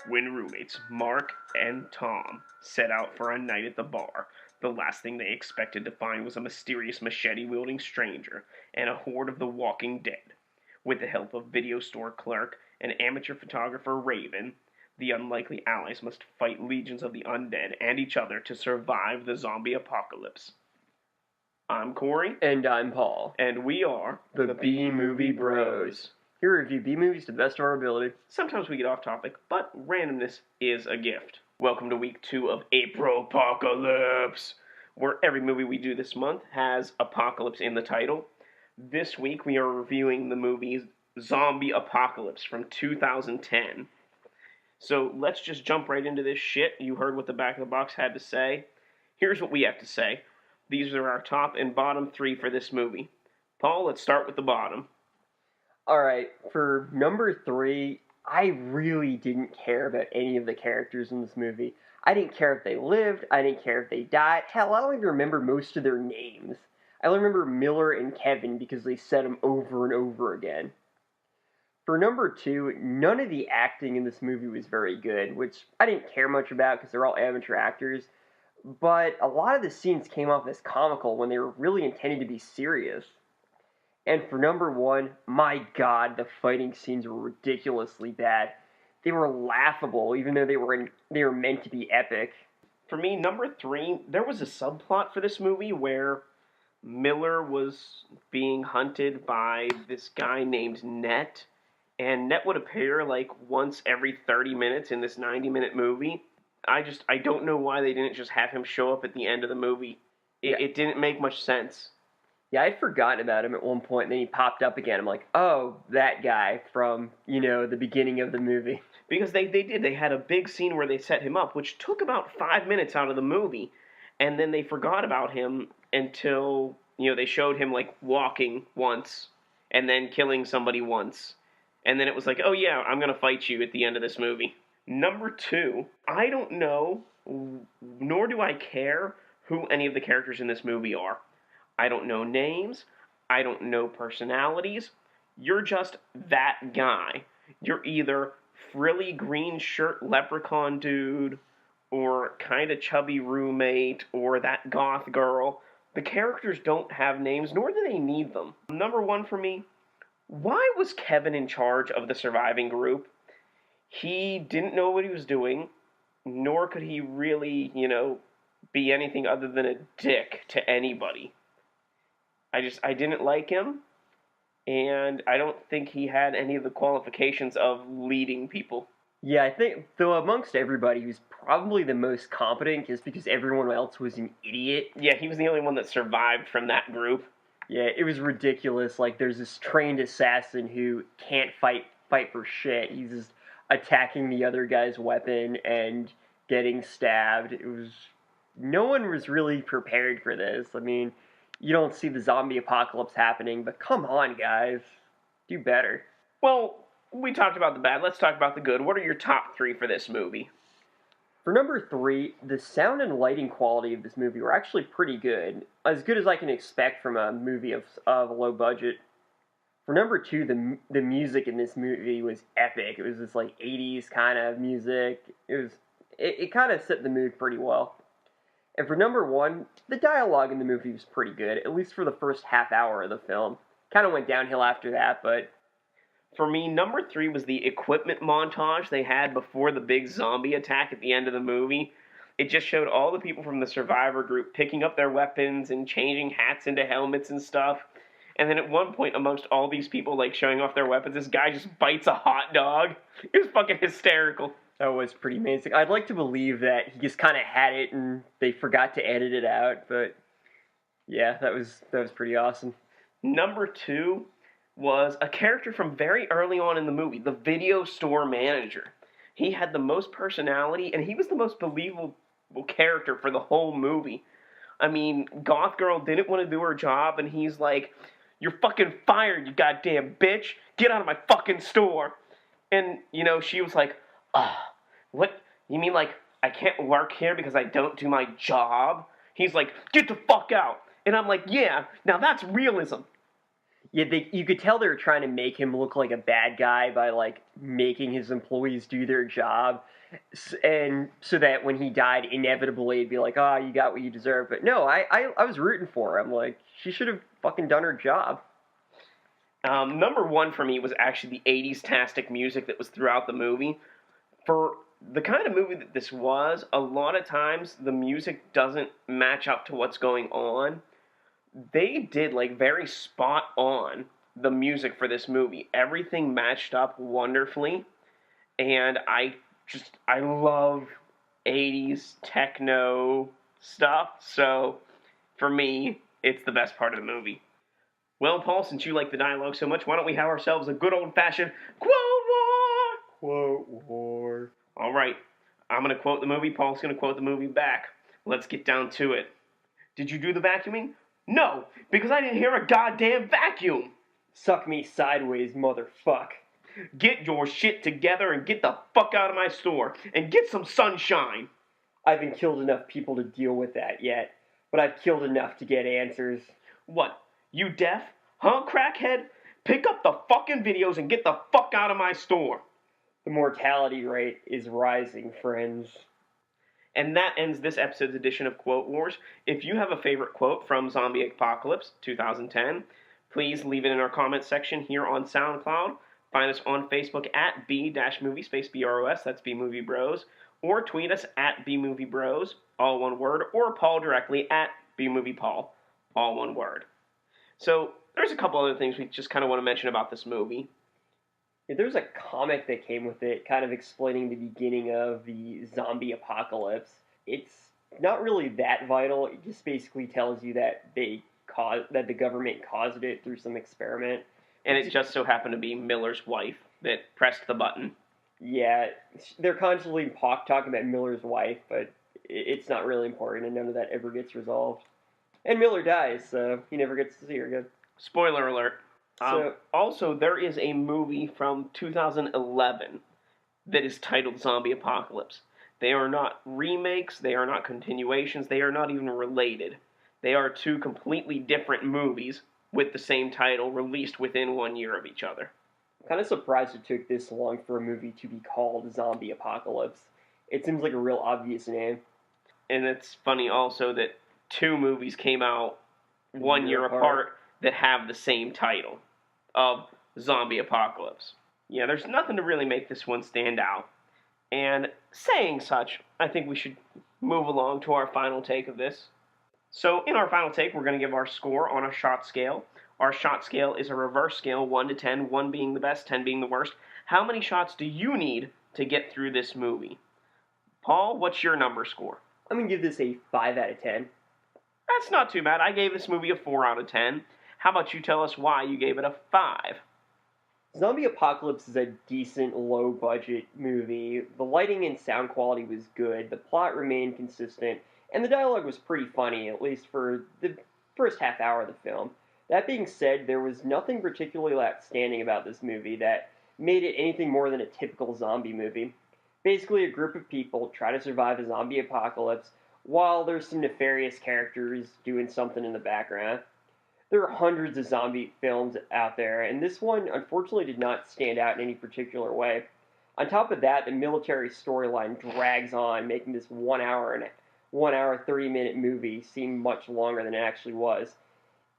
When roommates Mark and Tom set out for a night at the bar, the last thing they expected to find was a mysterious machete-wielding stranger and a horde of the Walking Dead. With the help of video store clerk and amateur photographer Raven, the unlikely allies must fight legions of the undead and each other to survive the zombie apocalypse. I'm Corey. And I'm Paul. And we are the B-Movie Bros. Here we review B-movies to the best of our ability. Sometimes we get off topic, but randomness is a gift. Welcome to week 2 of April Apocalypse, where every movie we do this month has apocalypse in the title. This week we are reviewing the movie Zombie Apocalypse from 2010. So let's just jump right into this shit. You heard what the back of the box had to say. Here's what we have to say. These are our top and bottom 3 for this movie. Paul, let's start with the bottom. Alright, for number 3, I really didn't care about any of the characters in this movie. I didn't care if they lived, I didn't care if they died. Hell, I don't even remember most of their names. I only remember Miller and Kevin because they said them over and over again. For number 2, none of the acting in this movie was very good, which I didn't care much about because they're all amateur actors. But a lot of the scenes came off as comical when they were really intended to be serious. And for number 1, my god, the fighting scenes were ridiculously bad. They were laughable, even though they were meant to be epic. For me, number 3, there was a subplot for this movie where Miller was being hunted by this guy named Net, and Net would appear like once every 30 minutes in this 90-minute movie. I don't know why they didn't just have him show up at the end of the movie. It didn't make much sense. Yeah, I'd forgotten about him at one point, and then he popped up again. I'm like, oh, that guy from, the beginning of the movie. Because they had a big scene where they set him up, which took about 5 minutes out of the movie, and then they forgot about him until, they showed him, walking once, and then killing somebody once. And then it was like, oh yeah, I'm gonna fight you at the end of this movie. Number 2, I don't know, nor do I care who any of the characters in this movie are. I don't know names. I don't know personalities. You're just that guy. You're either frilly green shirt leprechaun dude, or kind of chubby roommate, or that goth girl. The characters don't have names, nor do they need them. Number 1 for me, why was Kevin in charge of the surviving group? He didn't know what he was doing, nor could he really, be anything other than a dick to anybody. I didn't like him, and I don't think he had any of the qualifications of leading people. Yeah, I think, though amongst everybody, he was probably the most competent just because everyone else was an idiot. Yeah, he was the only one that survived from that group. Yeah, it was ridiculous. Like, there's this trained assassin who can't fight for shit. He's just attacking the other guy's weapon and getting stabbed. No one was really prepared for this. I mean, you don't see the zombie apocalypse happening, but come on, guys. Do better. Well, we talked about the bad. Let's talk about the good. What are your top 3 for this movie? For number 3, the sound and lighting quality of this movie were actually pretty good. As good as I can expect from a movie of low budget. For number 2, the music in this movie was epic. It was this 80s kind of music. It kind of set the mood pretty well. And for number 1, the dialogue in the movie was pretty good, at least for the first half hour of the film. Kind of went downhill after that, but... For me, number 3 was the equipment montage they had before the big zombie attack at the end of the movie. It just showed all the people from the survivor group picking up their weapons and changing hats into helmets and stuff. And then at one point, amongst all these people, showing off their weapons, this guy just bites a hot dog. It was fucking hysterical. That was pretty amazing. I'd like to believe that he just kind of had it and they forgot to edit it out, but yeah, that was pretty awesome. Number 2 was a character from very early on in the movie, the video store manager. He had the most personality, and he was the most believable character for the whole movie. I mean, Goth Girl didn't want to do her job, and he's like, "You're fucking fired, you goddamn bitch! Get out of my fucking store!" And, she was like, what? You mean, I can't work here because I don't do my job? He's like, "Get the fuck out!" And I'm like, yeah, now that's realism. Yeah, you could tell they were trying to make him look like a bad guy by like making his employees do their job, and so that when he died, inevitably it'd be like, "Oh, you got what you deserve." But no, I was rooting for her. I'm like, she should have fucking done her job. Number one for me was actually the 80s tastic music that was throughout the movie. For the kind of movie that this was, a lot of times the music doesn't match up to what's going on. They did like very spot on the music for this movie. Everything matched up wonderfully, and I love 80s techno stuff. So for me, it's the best part of the movie. Well, Paul, since you like the dialogue so much, why don't we have ourselves a good old-fashioned quote war? Quote war. All right, I'm going to quote the movie. Paul's going to quote the movie back. Let's get down to it. Did you do the vacuuming? No, because I didn't hear a goddamn vacuum. Suck me sideways, motherfuck. Get your shit together and get the fuck out of my store and get some sunshine. I haven't killed enough people to deal with that yet, but I've killed enough to get answers. What? You deaf? Huh, crackhead? Pick up the fucking videos and get the fuck out of my store. The mortality rate is rising, friends. And that ends this episode's edition of Quote Wars. If you have a favorite quote from Zombie Apocalypse 2010, please leave it in our comments section here on SoundCloud. Find us on Facebook at B-Movie_Bros, that's B-Movie Bros, or tweet us at B-Movie Bros, all one word, or Paul directly at B-Movie Paul, all one word. So, there's a couple other things we just kind of want to mention about this movie. Yeah, there's a comic that came with it, kind of explaining the beginning of the zombie apocalypse. It's not really that vital. It just basically tells you that the government caused it through some experiment. And it just so happened to be Miller's wife that pressed the button. Yeah, they're constantly talking about Miller's wife, but it's not really important, and none of that ever gets resolved. And Miller dies, so he never gets to see her again. Spoiler alert. Also, there is a movie from 2011 that is titled Zombie Apocalypse. They are not remakes, they are not continuations, they are not even related. They are two completely different movies with the same title released within 1 year of each other. I'm kind of surprised it took this long for a movie to be called Zombie Apocalypse. It seems like a real obvious name. And it's funny also that two movies came out 1 year apart that have the same title of Zombie Apocalypse. Yeah, there's nothing to really make this one stand out. And saying such, I think we should move along to our final take of this. So in our final take, we're going to give our score on a shot scale. Our shot scale is a reverse scale, 1 to 10, 1 being the best, 10 being the worst. How many shots do you need to get through this movie? Paul, what's your number score? I'm going to give this a 5 out of 10. That's not too bad. I gave this movie a 4 out of 10. How about you tell us why you gave it a 5? Zombie Apocalypse is a decent, low-budget movie. The lighting and sound quality was good, the plot remained consistent, and the dialogue was pretty funny, at least for the first half hour of the film. That being said, there was nothing particularly outstanding about this movie that made it anything more than a typical zombie movie. Basically, a group of people try to survive a zombie apocalypse while there's some nefarious characters doing something in the background. There are hundreds of zombie films out there, and this one unfortunately did not stand out in any particular way. On top of that, the military storyline drags on, making this 1 hour 30-minute movie seem much longer than it actually was.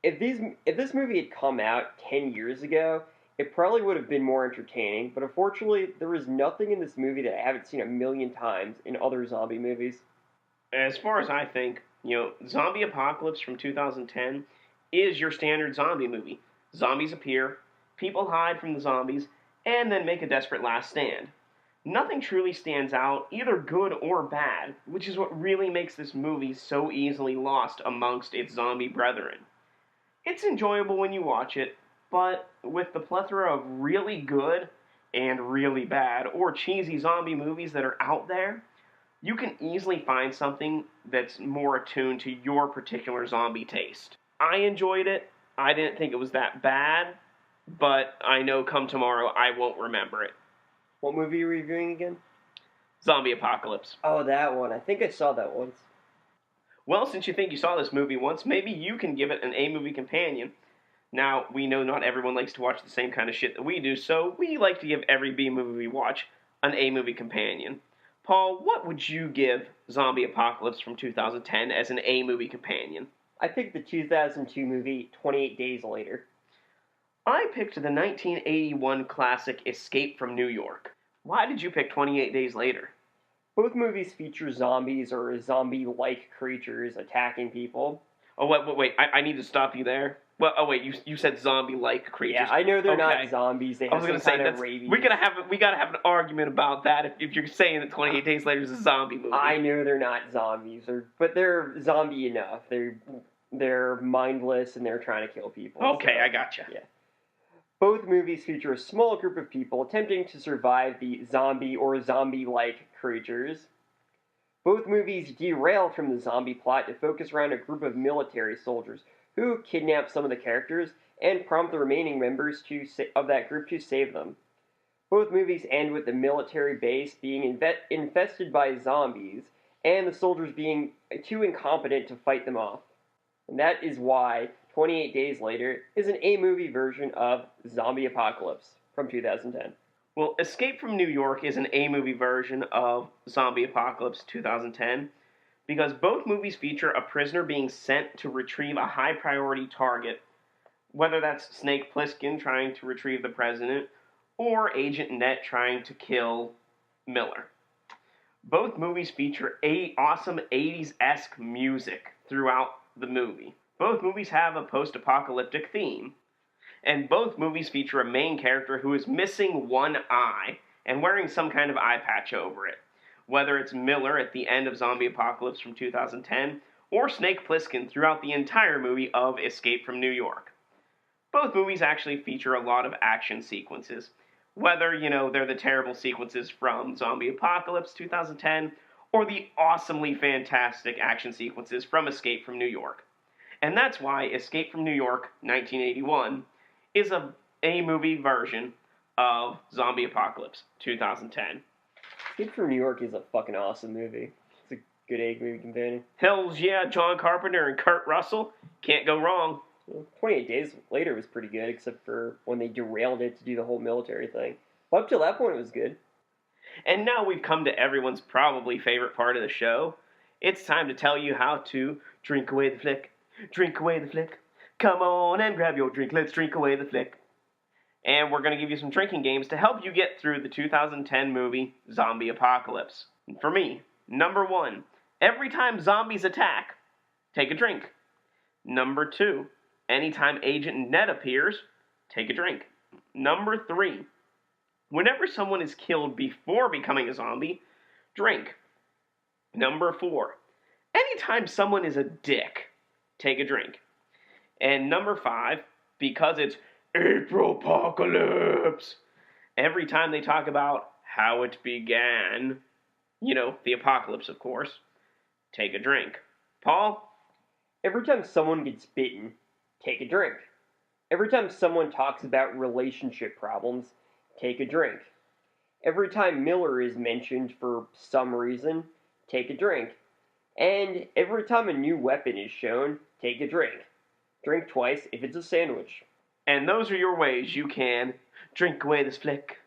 If this movie had come out 10 years ago, it probably would have been more entertaining, but unfortunately, there is nothing in this movie that I haven't seen a million times in other zombie movies. As far as I think, Zombie Apocalypse from 2010 is your standard zombie movie. Zombies appear, people hide from the zombies, and then make a desperate last stand. Nothing truly stands out, either good or bad, which is what really makes this movie so easily lost amongst its zombie brethren. It's enjoyable when you watch it, but with the plethora of really good and really bad or cheesy zombie movies that are out there, you can easily find something that's more attuned to your particular zombie taste. I enjoyed it. I didn't think it was that bad, but I know come tomorrow I won't remember it. What movie are you reviewing again? Zombie Apocalypse. Oh, that one. I think I saw that once. Well, since you think you saw this movie once, maybe you can give it an A-movie companion. Now, we know not everyone likes to watch the same kind of shit that we do, so we like to give every B movie we watch an A movie companion. Paul, what would you give Zombie Apocalypse from 2010 as an A movie companion? I picked the 2002 movie 28 Days Later. I picked the 1981 classic Escape from New York. Why did you pick 28 Days Later? Both movies feature zombies or zombie-like creatures attacking people. Oh, wait, I need to stop you there. Well, oh wait, you said zombie-like creatures. Yeah, I know they're Okay. not zombies. They I have was gonna some say kind of that's rabies. we gotta have an argument about that if you're saying that 28 Days Later is a zombie movie. I know they're not zombies, but they're zombie enough. They're mindless and they're trying to kill people. Okay, so, I gotcha. Yeah. Both movies feature a small group of people attempting to survive the zombie or zombie-like creatures. Both movies derail from the zombie plot to focus around a group of military soldiers who kidnap some of the characters and prompt the remaining members of that group to save them. Both movies end with the military base being infested by zombies and the soldiers being too incompetent to fight them off. And that is why 28 Days Later is an A-movie version of Zombie Apocalypse from 2010. Well, Escape from New York is an A-movie version of Zombie Apocalypse 2010 because both movies feature a prisoner being sent to retrieve a high-priority target, whether that's Snake Plissken trying to retrieve the president or Agent Nett trying to kill Miller. Both movies feature awesome 80s-esque music throughout the movie. Both movies have a post-apocalyptic theme. And both movies feature a main character who is missing one eye and wearing some kind of eye patch over it. Whether it's Miller at the end of Zombie Apocalypse from 2010 or Snake Plissken throughout the entire movie of Escape from New York. Both movies actually feature a lot of action sequences. Whether, they're the terrible sequences from Zombie Apocalypse 2010 or the awesomely fantastic action sequences from Escape from New York. And that's why Escape from New York 1981 is a A-movie version of Zombie Apocalypse 2010. Escape from New York is a fucking awesome movie. It's a good A-movie companion. Hells yeah, John Carpenter and Kurt Russell. Can't go wrong. 28 Days Later was pretty good, except for when they derailed it to do the whole military thing. But up till that point, it was good. And now we've come to everyone's probably favorite part of the show. It's time to tell you how to drink away the flick. Drink away the flick. Come on and grab your drink. Let's drink away the flick. And we're going to give you some drinking games to help you get through the 2010 movie Zombie Apocalypse. And for me, number 1, every time zombies attack, take a drink. Number 2, anytime Agent Nett appears, take a drink. Number 3, whenever someone is killed before becoming a zombie, drink. Number 4, anytime someone is a dick, take a drink. And number 5, because it's April Apocalypse, every time they talk about how it began, the apocalypse, of course, take a drink. Paul? Every time someone gets bitten, take a drink. Every time someone talks about relationship problems, take a drink. Every time Miller is mentioned for some reason, take a drink. And every time a new weapon is shown, take a drink. Drink twice if it's a sandwich. And those are your ways you can drink away this flick.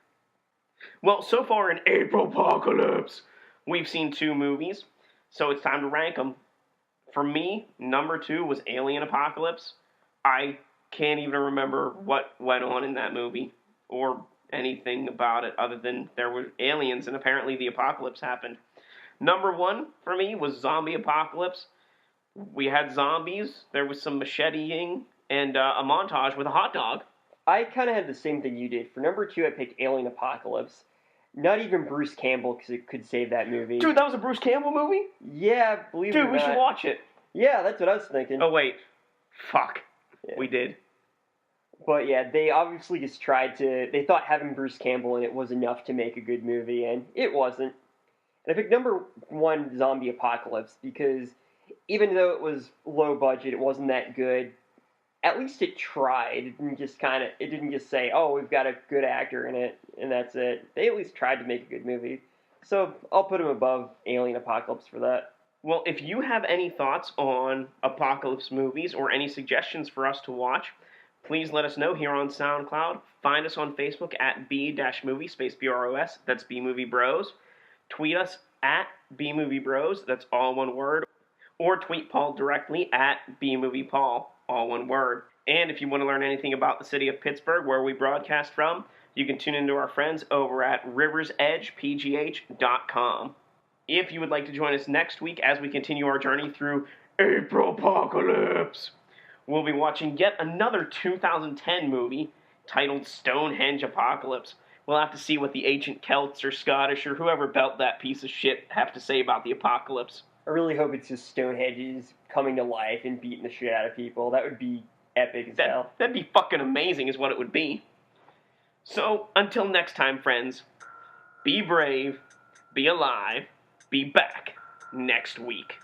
Well, so far in April Apocalypse, we've seen 2 movies, so it's time to rank them. For me, number 2 was Alien Apocalypse. I can't even remember what went on in that movie, or anything about it other than there were aliens and apparently the apocalypse happened. Number 1 for me was Zombie Apocalypse. We had zombies, there was some macheteing, and a montage with a hot dog. I kind of had the same thing you did. For number 2, I picked Alien Apocalypse. Not even Bruce Campbell could save that movie. Dude, that was a Bruce Campbell movie? Yeah, believe it or not. Dude, we should watch it. Yeah, that's what I was thinking. Oh, wait. Fuck. Yeah. We did. But yeah, they obviously just they thought having Bruce Campbell in it was enough to make a good movie, and it wasn't. And I picked number 1, Zombie Apocalypse, because even though it was low budget, it wasn't that good. At least it tried. It didn't just say, oh, we've got a good actor in it, and that's it. They at least tried to make a good movie. So I'll put them above Alien Apocalypse for that. Well, if you have any thoughts on Apocalypse movies or any suggestions for us to watch, Please let us know here on SoundCloud. Find us on Facebook at B-movie, space B-R-O-S, that's B-Movie Bros. Tweet us at B-Movie Bros, that's all one word. Or tweet Paul directly at B-Movie Paul, all one word. And if you want to learn anything about the city of Pittsburgh, where we broadcast from, you can tune into our friends over at riversedgepgh.com. If you would like to join us next week as we continue our journey through Aprilpocalypse, we'll be watching yet another 2010 movie titled Stonehenge Apocalypse. We'll have to see what the ancient Celts or Scottish or whoever built that piece of shit have to say about the apocalypse. I really hope it's just Stonehenges coming to life and beating the shit out of people. That would be epic as hell. That'd be fucking amazing is what it would be. So, until next time, friends, be brave, be alive, be back next week.